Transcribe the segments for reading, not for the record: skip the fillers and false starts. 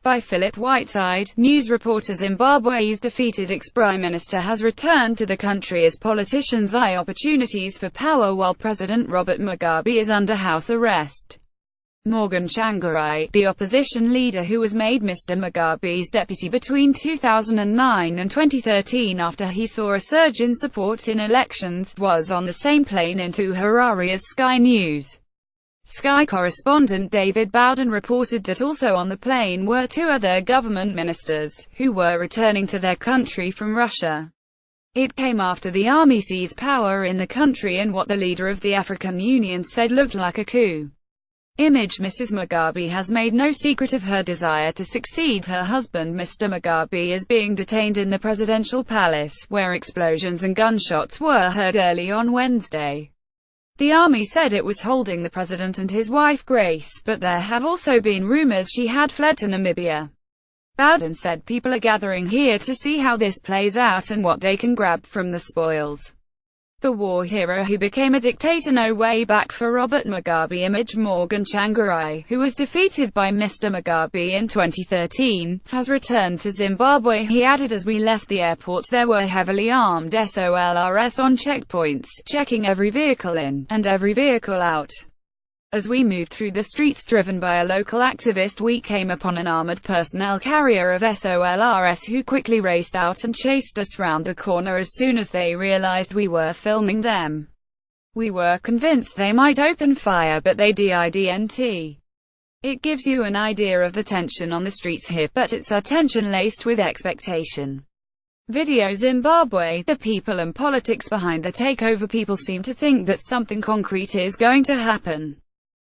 By Philip Whiteside, news reporter. Zimbabwe's defeated ex-prime minister has returned to the country as politicians eye opportunities for power while President Robert Mugabe is under house arrest. Morgan Tsvangirai, the opposition leader who was made Mr. Mugabe's deputy between 2009 and 2013 after he saw a surge in support in elections, was on the same plane into Harare as Sky News. Sky correspondent David Bowden reported that also on the plane were two other government ministers, who were returning to their country from Russia. It came after the army seized power in the country in what the leader of the African Union said looked like a coup. Mrs. Mugabe has made no secret of her desire to succeed her husband. Mr. Mugabe is being detained in the presidential palace, where explosions and gunshots were heard early on Wednesday. The army said it was holding the president and his wife Grace, but there have also been rumors she had fled to Namibia. Bowden said people are gathering here to see how this plays out and what they can grab from the spoils. The war hero who became a dictator no way back for Robert Mugabe. Morgan Tsvangirai, who was defeated by Mr. Mugabe in 2013, has returned to Zimbabwe. He added, as we left the airport there were heavily armed SOLRS on checkpoints, checking every vehicle in, and every vehicle out. As we moved through the streets driven by a local activist we came upon an armored personnel carrier of SOLRS who quickly raced out and chased us round the corner as soon as they realized we were filming them. We were convinced they might open fire but they didn't. It gives you an idea of the tension on the streets here, but it's a tension laced with expectation. Video. Zimbabwe, the people and politics behind the takeover. People seem to think that something concrete is going to happen.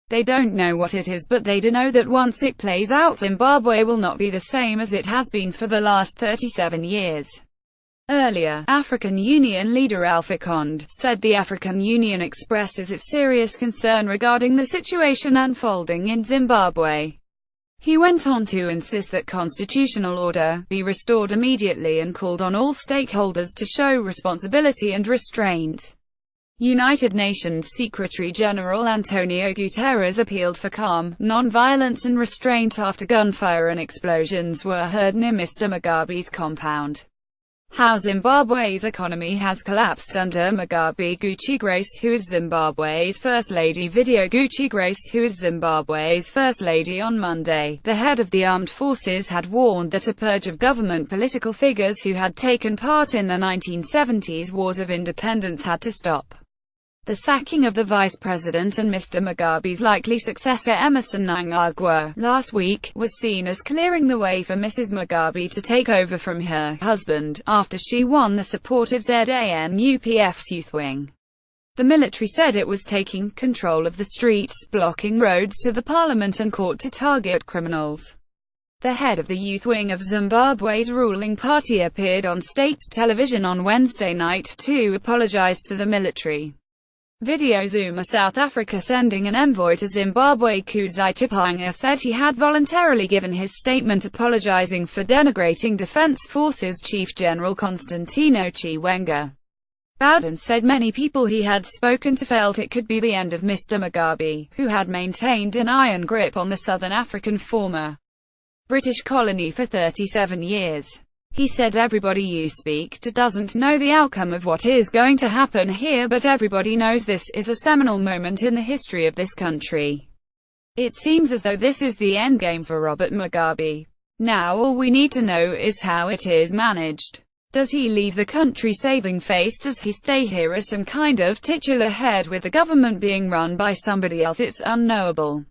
They don't know what it is, but they do know that once it plays out, Zimbabwe will not be the same as it has been for the last 37 years. Earlier, African Union leader Alpha Conde said the African Union expresses its serious concern regarding the situation unfolding in Zimbabwe. He went on to insist that constitutional order be restored immediately and called on all stakeholders to show responsibility and restraint. United Nations Secretary-General Antonio Guterres appealed for calm, non-violence and restraint after gunfire and explosions were heard near Mr. Mugabe's compound. How Zimbabwe's economy has collapsed under Mugabe. Grace, who is Zimbabwe's First Lady. Video. Grace, who is Zimbabwe's First Lady. On Monday, the head of the armed forces had warned that a purge of government political figures who had taken part in the 1970s wars of independence had to stop. The sacking of the vice president and Mr. Mugabe's likely successor Emmerson Mnangagwa last week was seen as clearing the way for Mrs. Mugabe to take over from her husband, after she won the support of ZANU-PF's youth wing. The military said it was taking control of the streets, blocking roads to the parliament and court to target criminals. The head of the youth wing of Zimbabwe's ruling party appeared on state television on Wednesday night to apologize to the military. Video. Zuma. South Africa sending an envoy to Zimbabwe. Kudzai Chipanga said he had voluntarily given his statement apologizing for denigrating Defense Forces Chief General Constantino Chiwenga. Bowden said many people he had spoken to felt it could be the end of Mr. Mugabe, who had maintained an iron grip on the Southern African former British colony for 37 years. He said everybody you speak to doesn't know the outcome of what is going to happen here, but everybody knows this is a seminal moment in the history of this country. It seems as though this is the endgame for Robert Mugabe. Now all we need to know is how it is managed. Does he leave the country saving face? Does he stay here as some kind of titular head with the government being run by somebody else? It's unknowable.